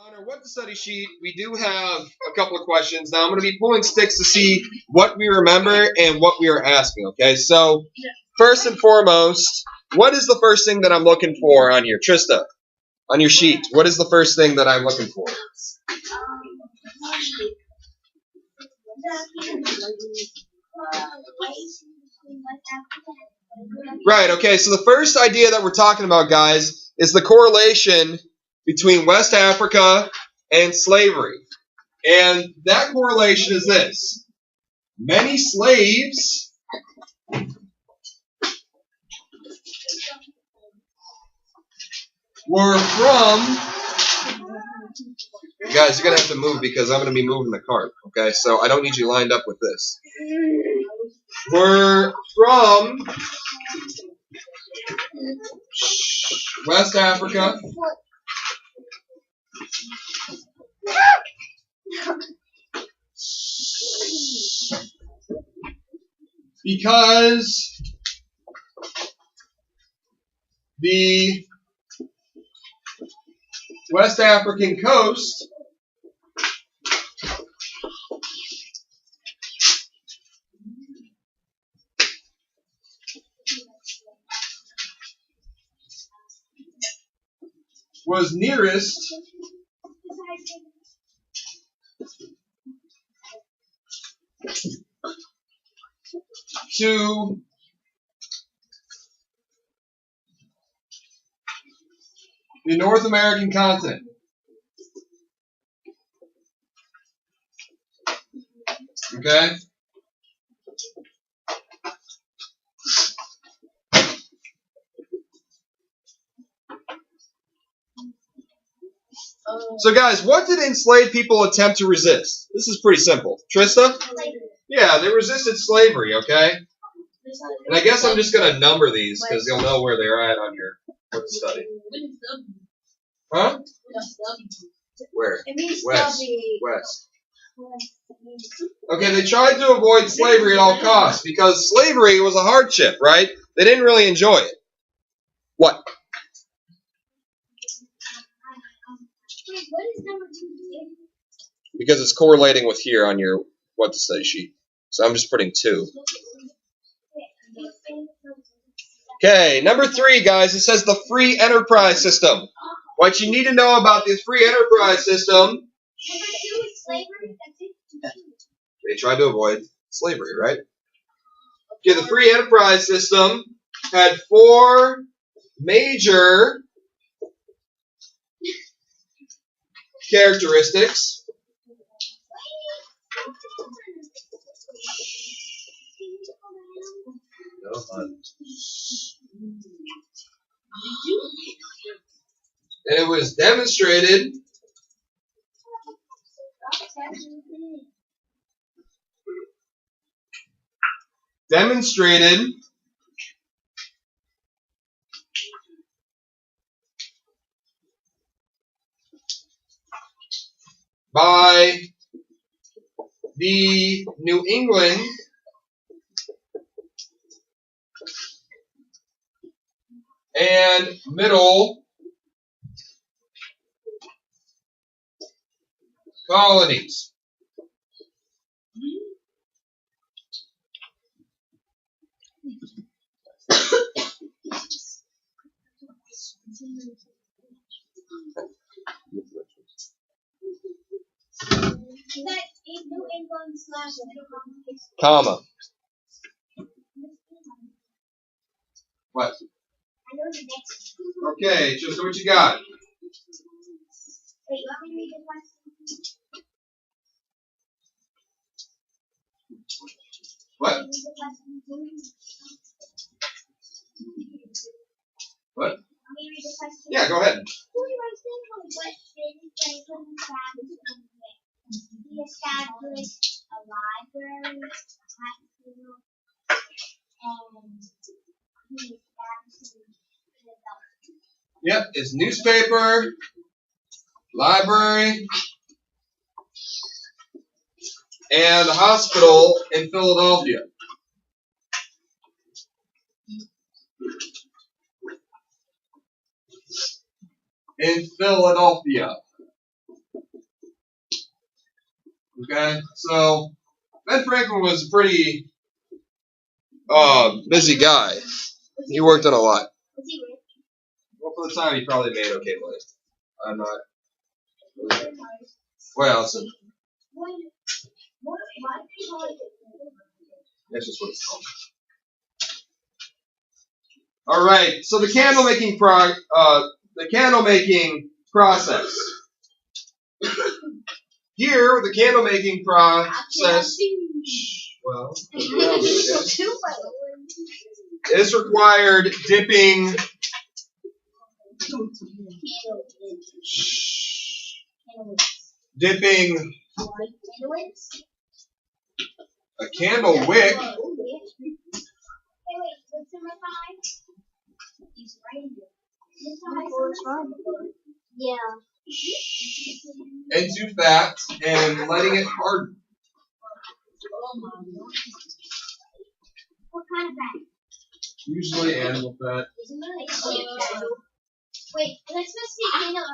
On our what to study sheet, we do have a couple of questions. Now I'm going to be pulling sticks to see what we remember and what we are asking, okay? So, first and foremost, what is the first thing that I'm looking for on here? Trista, on your sheet, what is the first thing that I'm looking for? Right, okay, so the first idea that we're talking about, guys, is the correlation between West Africa and slavery. And that correlation is this. Many slaves were from... Guys, you're going to have to move because I'm going to be moving the cart, okay? So I don't need you lined up with this. Were from West Africa because the West African coast was nearest to the North American continent. Okay? So guys, what did enslaved people attempt to resist? This is pretty simple. Trista? Yeah, they resisted slavery, okay? And I guess I'm just going to number these because you'll know where they're at on your book study. Huh? Where? West. West. Okay, they tried to avoid slavery at all costs because slavery was a hardship, right? They didn't really enjoy it. What? Because it's correlating with here on your what to study sheet. So I'm just putting 2. Okay, number 3, guys. It says the free enterprise system. What you need to know about this free enterprise system. They tried to avoid slavery, right? Okay, the free enterprise system had 4 major characteristics. And it was demonstrated by the New England and Middle colonies. Comma. What? Okay, just what you got. What? What? Yeah, go ahead. He established a library, a hospital, and he established an Yep, it's newspaper, library, and a hospital in Philadelphia. In Philadelphia. Okay, so Ben Franklin was a pretty busy guy. He worked on a lot. Well, for the time, he probably made okay money. I'm not. Well, so that's just what it's called. All right. So the candle making process. Here, the candle making process. Well, is required dipping. Dipping a candle wick into fat and letting it harden. What kind of fat? Usually animal fat. Wait, that's supposed to be candle.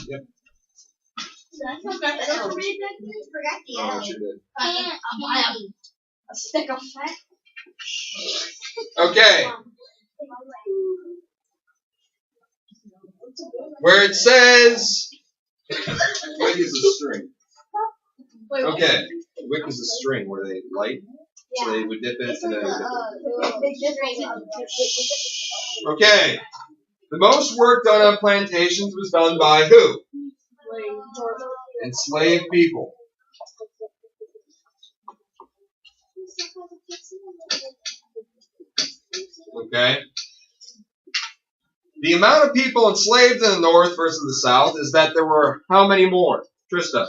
Yep. So that's what that's forgot the Oh, I sure did. a stick of fat. Okay. Where it says wick is a string. Okay. Wick is a string where they light. So they would dip it and then dip it. Okay. The most work done on plantations was done by who? Enslaved people. Okay. The amount of people enslaved in the North versus the South is that there were how many more? Trista?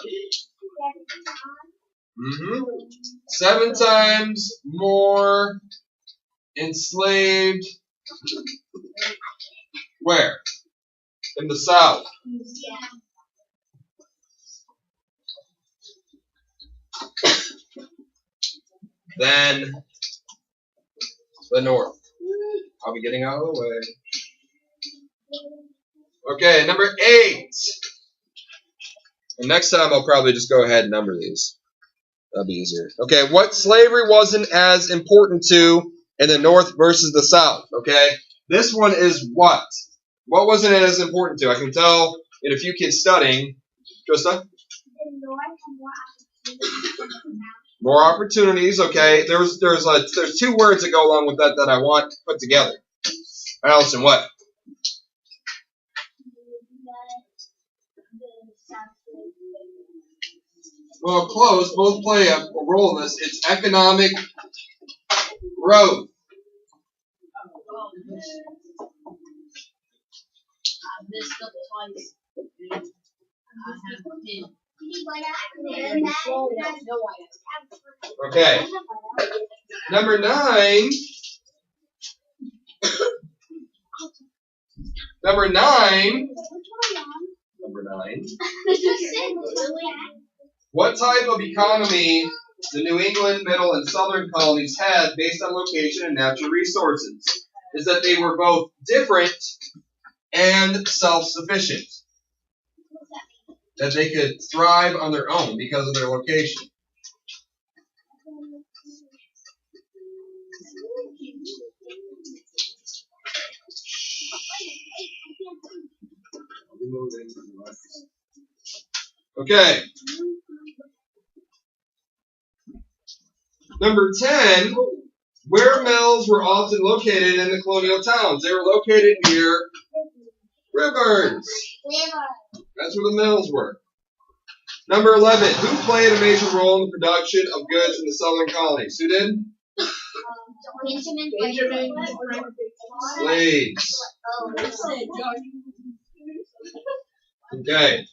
7 times more enslaved. Where? In the South. Than the North. I'll be getting out of the way. Okay, number 8. And next time I'll probably just go ahead and number these. That'll be easier. Okay, what slavery wasn't as important to in the North versus the South. Okay, this one is what? What wasn't it as important to? I can tell in a few kids studying. Trista? More opportunities. Okay, there's 2 words that go along with that I want put together. Allison, what? Well, close. Both play a role in this. It's economic growth. I messed up twice. Okay. Number 9. Number 9. What type of economy the New England, Middle, and Southern colonies had based on location and natural resources is that they were both different and self-sufficient. That they could thrive on their own because of their location. Okay. Number 10, where mills were often located in the colonial towns. They were located near rivers. That's where the mills were. Number 11, who played a major role in the production of goods in the southern colonies? Who did? Benjamin. Slaves. Okay.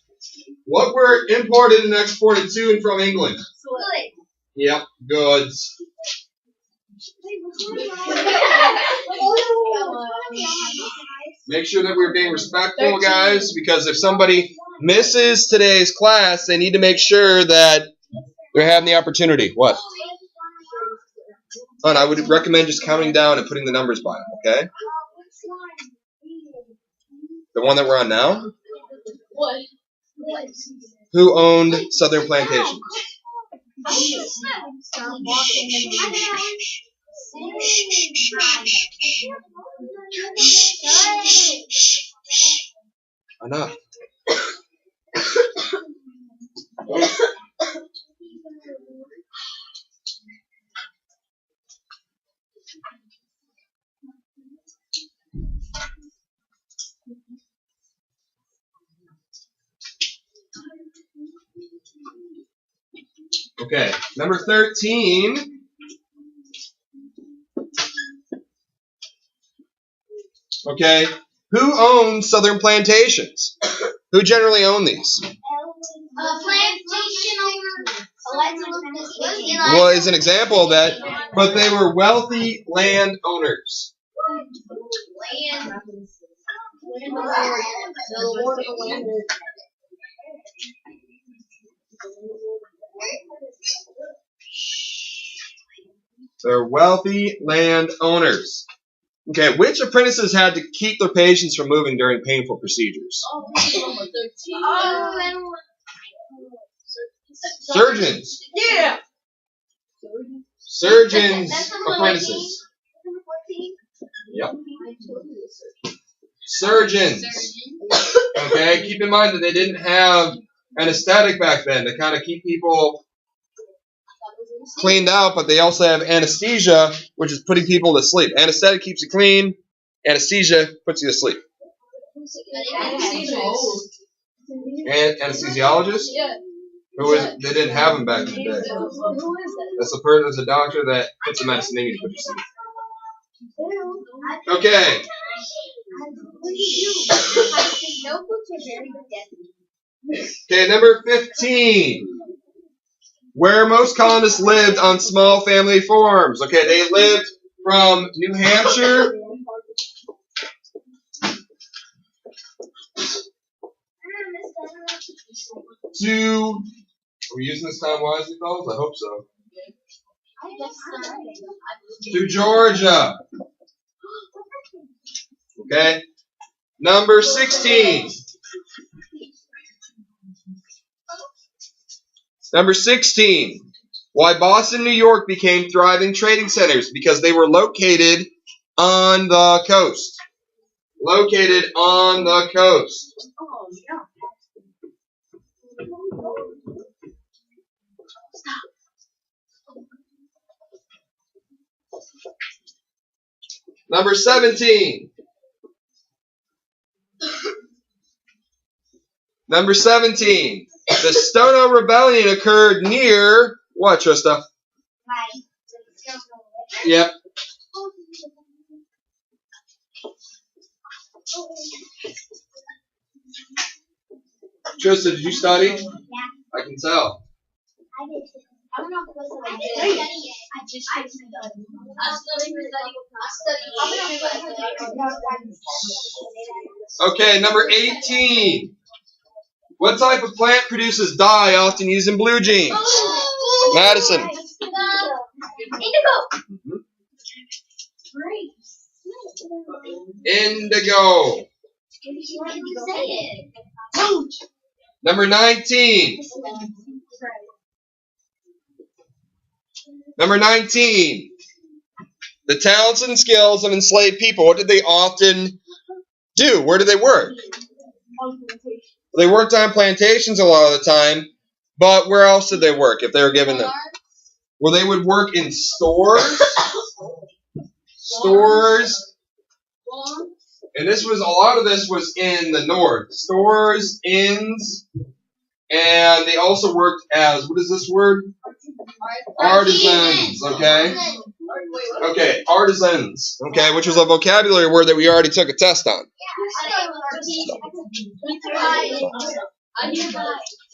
What were imported and exported to and from England? Yep, goods. Make sure that we're being respectful, guys, because if somebody misses today's class, they need to make sure that they're having the opportunity. What? And I would recommend just counting down and putting the numbers by them, okay? The one that we're on now? What? who owned southern plantations? Enough. Okay, number 13. Okay, who owns southern plantations? Who generally own these? Plantation owner. Well, is an example of that, but they were wealthy landowners. They're wealthy landowners. Okay, which apprentices had to keep their patients from moving during painful procedures? Surgeons. Yeah. Surgeons' apprentices. Yep. Surgeons. Okay, keep in mind that they didn't have anesthetic back then to kind of keep people cleaned out, but they also have anesthesia, which is putting people to sleep. Anesthetic keeps you clean. Anesthesia puts you to sleep. And anesthesiologist? Yeah. They didn't have them back in the day. That's a doctor that puts the medicine in you to put you to sleep. Okay. Okay, number 15. Where most colonists lived on small family farms. Okay, they lived from New Hampshire to... Are we using this time wisely, fellas? I hope so. To Georgia. Okay. Number 16. Number 16. Why Boston, New York became thriving trading centers? Because they were located on the coast. Located on the coast. Number 17. Number 17. The Stono Rebellion occurred near what, Trista? Yep. Trista, did you study? Yeah. I can tell. I did. I don't know if it was I didn't study yet. I just studied. Okay, number 18. What type of plant produces dye often used in blue jeans? Madison. Indigo. Number 19. Number 19. The talents and skills of enslaved people. What did they often do? Where did they work? They worked on plantations a lot of the time, but where else did they work if they were given them? Well, they would work in stores. Stores. And a lot of this was in the north. Stores, inns, and they also worked as, what is this word? Artisans, okay? Okay, artisans, okay, which was a vocabulary word that we already took a test on.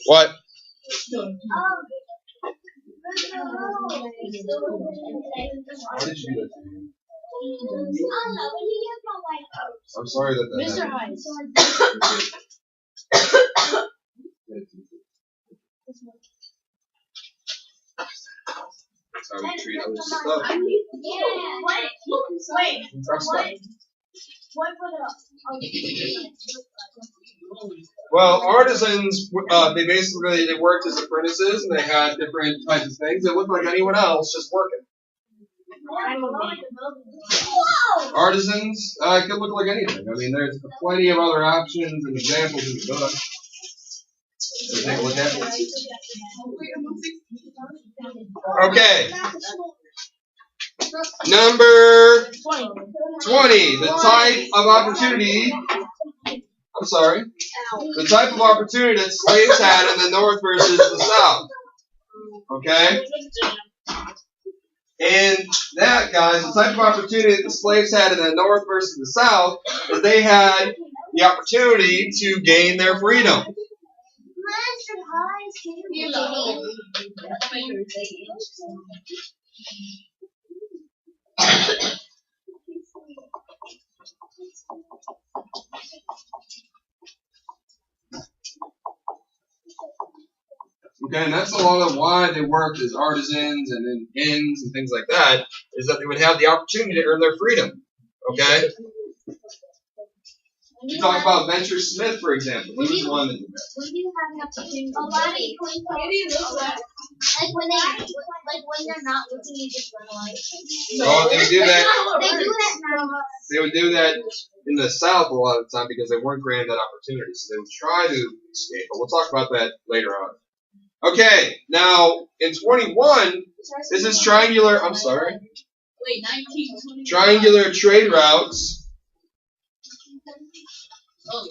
What? Why did you do that? I'm sorry that Mr. happened. Hines. That's how we treat other stuff. What put up? Well, artisans, they worked as apprentices, and they had different types of things. They looked like anyone else, just working. Artisans, it could look like anything. I mean, there's plenty of other options and examples in the book. So take a look at it. Okay. Number 20. The type of opportunity. I'm sorry. The type of opportunity that slaves had in the North versus the South. Okay? And that, guys, the type of opportunity that the slaves had in the North versus the South is they had the opportunity to gain their freedom. Okay, and that's a lot of why they worked as artisans and in inns and things like that, is that they would have the opportunity to earn their freedom. Okay? You talk about Venture Smith, for example. He was the one that did that. When you have an opportunity, a lot of people, when they're not looking, you just run away. No, they would do that. They do that now. They would do that in the South a lot of the time because they weren't granted that opportunity. So they would try to escape. But we'll talk about that later on. Okay, now in 21, this is triangular. I'm sorry. Wait, 1920. Triangular trade routes. Oh.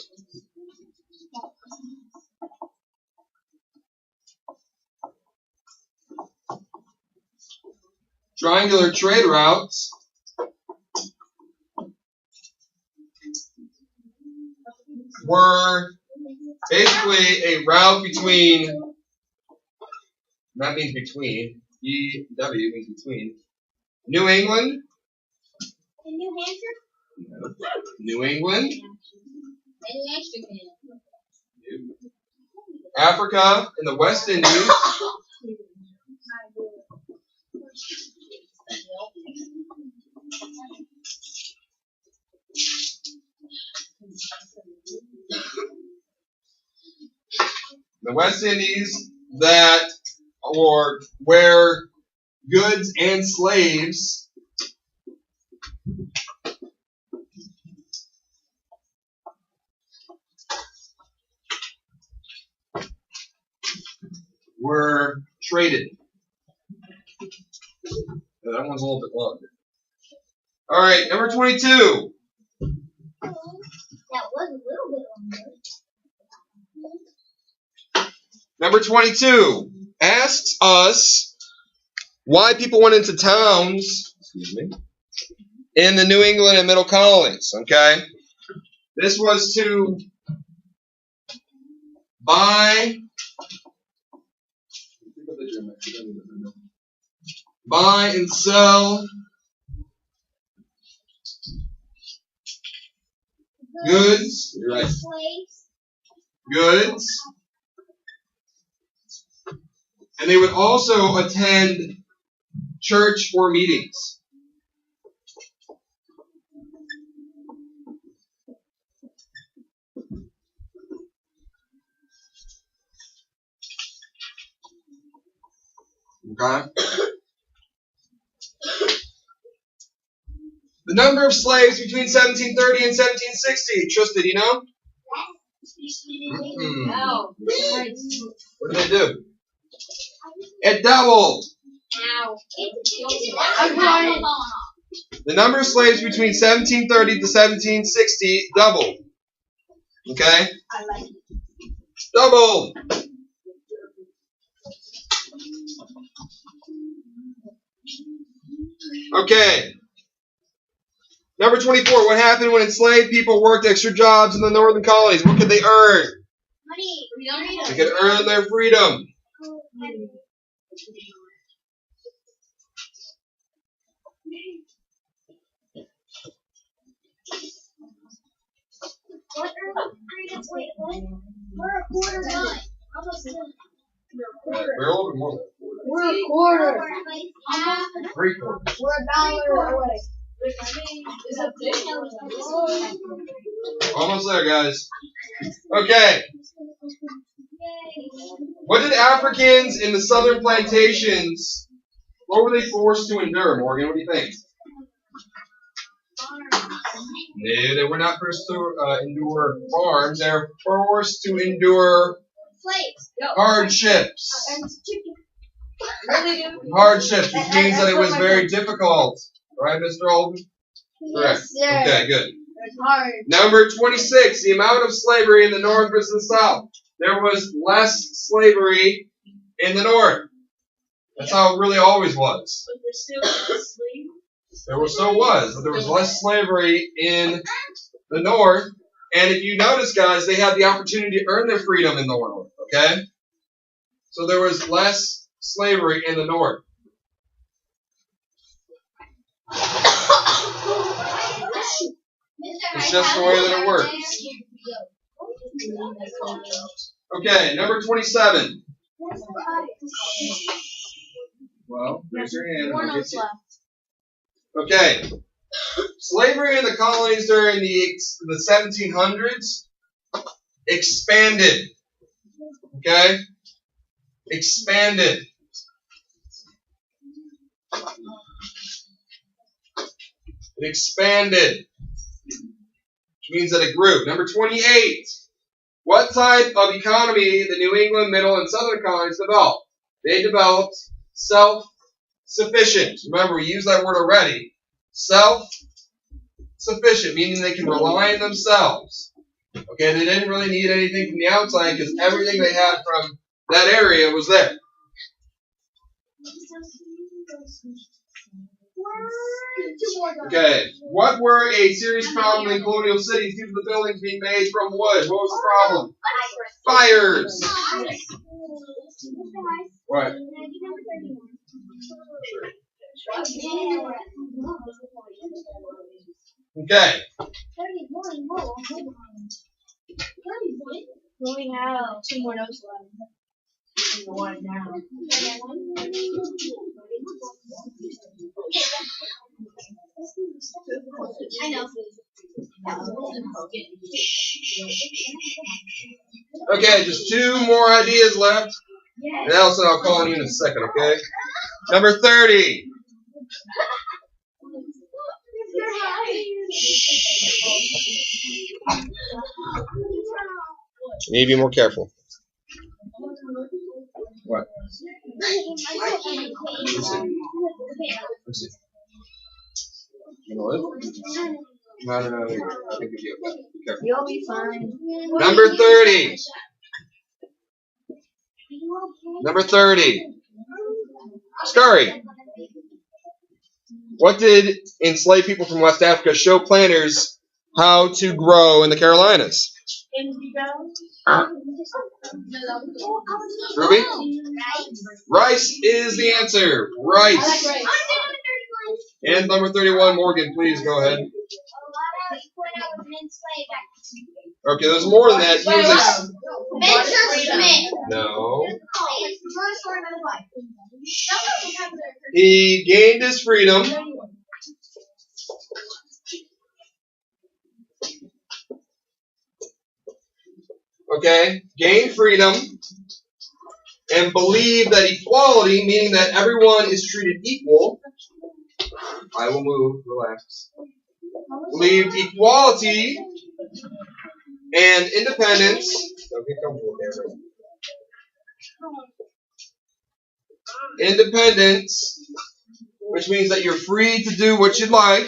Triangular trade routes were basically a route between, that means between, EW means between, New England, In New Hampshire? New England, Maybe extra Africa, and the West Indies, that or where goods and slaves were traded. Yeah, that one's a little bit longer. All right, number 22. That was a little bit longer. Number 22 asks us why people went into towns, in the New England and Middle Colonies. Okay, this was to buy and sell goods. You're right. Goods. And they would also attend church or meetings. Okay? The number of slaves between 1730 and 1760. Trista, do you know? No. What did they do? It doubled. The number of slaves between 1730 to 1760 doubled. Okay? Doubled. Okay. Number 24. What happened when enslaved people worked extra jobs in the northern colonies? What could they earn? Money. They could earn their freedom. What are freedom? Wait, what? We're a quarter done. We're a little bit more than a quarter. We're a quarter. 3/4. We're $1 away. Almost there, guys. Okay. What did Africans in the southern plantations, what were they forced to endure, Morgan? What do you think? No, they were not forced to endure farms. They were forced to endure hardships. Hardships, which means that it was very difficult. Right, Mr. Alden? Correct. Okay, good. Number 26, the amount of slavery in the North versus the South. There was less slavery in the North. That's how it really always was. But there's still slavery. There still was, but there was less slavery in the North. And if you notice, guys, they had the opportunity to earn their freedom in the North, okay? So there was less slavery in the North. It's just the way that it works. Okay, number 27. Well, raise your hand and I'll get you. Okay. Slavery in the colonies during the 1700s expanded. Okay? Expanded. It expanded. Which means that it grew. Number 28. What type of economy the New England, Middle, and Southern colonies developed? They developed self-sufficient. Remember, we used that word already. Self-sufficient, meaning they can rely on themselves. Okay, they didn't really need anything from the outside because everything they had from that area was there. Okay, what were a serious problem in colonial cities due to the buildings being made from wood? What was the problem? Fires. What? Okay. We only have 2 more notes left. One now. I know. Okay, just 2 more ideas left. And Allison, I'll call on you in a second, okay? Number 30. You need to be more careful. What? Let's see. You know what? No. I think you'll be okay. Be careful. You'll be fine. Number 30. Number 30. Scurry. What did enslaved people from West Africa show planters how to grow in the Carolinas? Ruby? Rice is the answer. Rice. And number 31, Morgan, please go ahead. Okay, there's more than that. No. He gained his freedom. Okay, gained freedom and believed that equality, meaning that everyone is treated equal. I will move, relax. Believed equality and independence. Don't get comfortable there. Independence, which means that you're free to do what you'd like,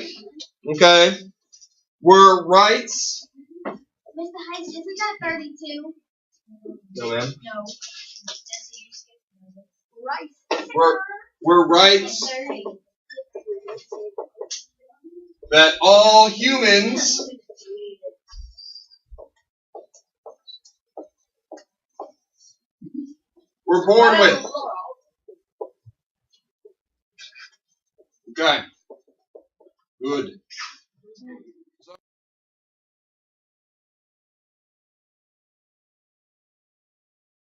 okay, were rights. Mr. Hines, isn't that 32? No, ma'am. No. Rice. We're rights that all humans were born with. Okay. Good.